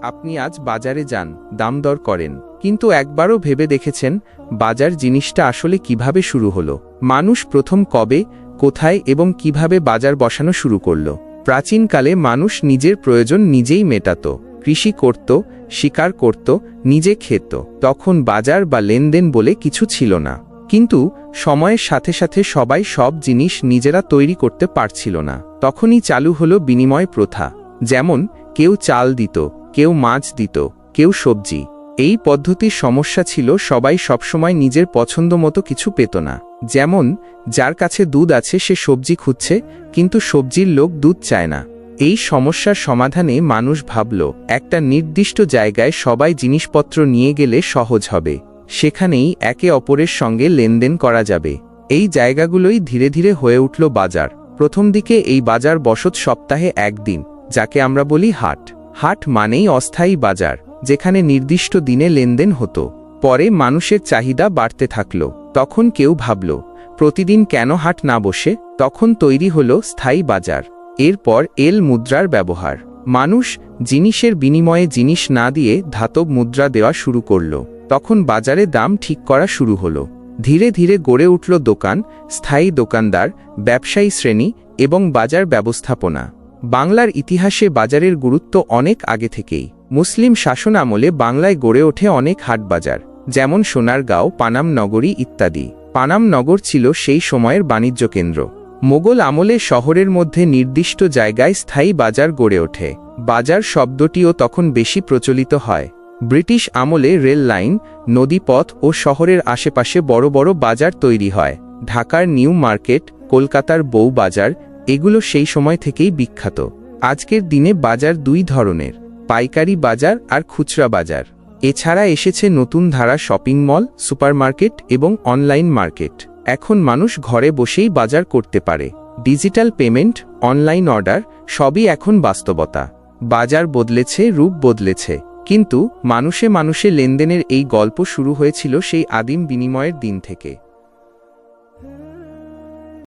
আপনি আজ বাজারে যান, দাম দর করেন, কিন্তু একবারও ভেবে দেখেছেন বাজার জিনিসটা আসলে কিভাবে শুরু হলো? মানুষ প্রথম কবে, কোথায় এবং কিভাবে বাজার বসানো শুরু করল? প্রাচীনকালে মানুষ নিজের প্রয়োজন নিজেই মেটাত, কৃষি করত, শিকার করত, নিজে খেত। তখন বাজার বা লেনদেন বলে কিছু ছিল না। কিন্তু সময়ের সাথে সাথে সবাই সব জিনিস নিজেরা তৈরি করতে পারছিল না। তখনই চালু হলো বিনিময় প্রথা। যেমন কেউ চাল দিত, কেউ মাছ দিত, কেউ সবজি। এই পদ্ধতির সমস্যা ছিল সবাই সবসময় নিজের পছন্দ মতো কিছু পেত না। যেমন যার কাছে দুধ আছে সে সবজি খুঁজছে, কিন্তু সবজির লোক দুধ চায় না। এই সমস্যার সমাধানে মানুষ ভাবল একটা নির্দিষ্ট জায়গায় সবাই জিনিসপত্র নিয়ে গেলে সহজ হবে, সেখানেই একে অপরের সঙ্গে লেনদেন করা যাবে। এই জায়গাগুলোই ধীরে ধীরে হয়ে উঠল বাজার। প্রথম দিকে এই বাজার বসত সপ্তাহে একদিন, যাকে আমরা বলি হাট। হাট মানেই অস্থায়ী বাজার, যেখানে নির্দিষ্ট দিনে লেনদেন হতো। পরে মানুষের চাহিদা বাড়তে থাকল। তখন কেউ ভাবল, প্রতিদিন কেন হাট না বসে? তখন তৈরি হলো স্থায়ী বাজার। এরপর মুদ্রার ব্যবহার। মানুষ জিনিসের বিনিময়ে জিনিস না দিয়ে ধাতব মুদ্রা দেওয়া শুরু করল। তখন বাজারে দাম ঠিক করা শুরু হলো। ধীরে ধীরে গড়ে উঠল দোকান, স্থায়ী দোকানদার, ব্যবসায়ী শ্রেণী এবং বাজার ব্যবস্থাপনা। বাংলার ইতিহাসে বাজারের গুরুত্ব অনেক আগে থেকেই। মুসলিম শাসন আমলে বাংলায় গড়ে ওঠে অনেক হাটবাজার, যেমন সোনারগাঁও, পানাম নগরী ইত্যাদি। পানাম নগর ছিল সেই সময়ের বাণিজ্য কেন্দ্র। মোগল আমলে শহরের মধ্যে নির্দিষ্ট জায়গায় স্থায়ী বাজার গড়ে ওঠে। বাজার শব্দটিও তখন বেশি প্রচলিত হয়। ব্রিটিশ আমলে রেল লাইন, নদীপথ ও শহরের আশেপাশে বড় বড় বাজার তৈরি হয়। ঢাকার নিউ মার্কেট, কলকাতার বউ বাজার, এগুলো সেই সময় থেকেই বিখ্যাত। আজকের দিনে বাজার দুই ধরনের, পাইকারি বাজার আর খুচরা বাজার। এছাড়া এসেছে নতুন ধারা শপিং মল, সুপারমার্কেট এবং অনলাইন মার্কেট। এখন মানুষ ঘরে বসেই বাজার করতে পারে। ডিজিটাল পেমেন্ট, অনলাইন অর্ডার, সবই এখন বাস্তবতা। বাজার বদলেছে, রূপ বদলেছে, কিন্তু মানুষে মানুষে লেনদেনের এই গল্প শুরু হয়েছিল সেই আদিম বিনিময়ের দিন থেকে।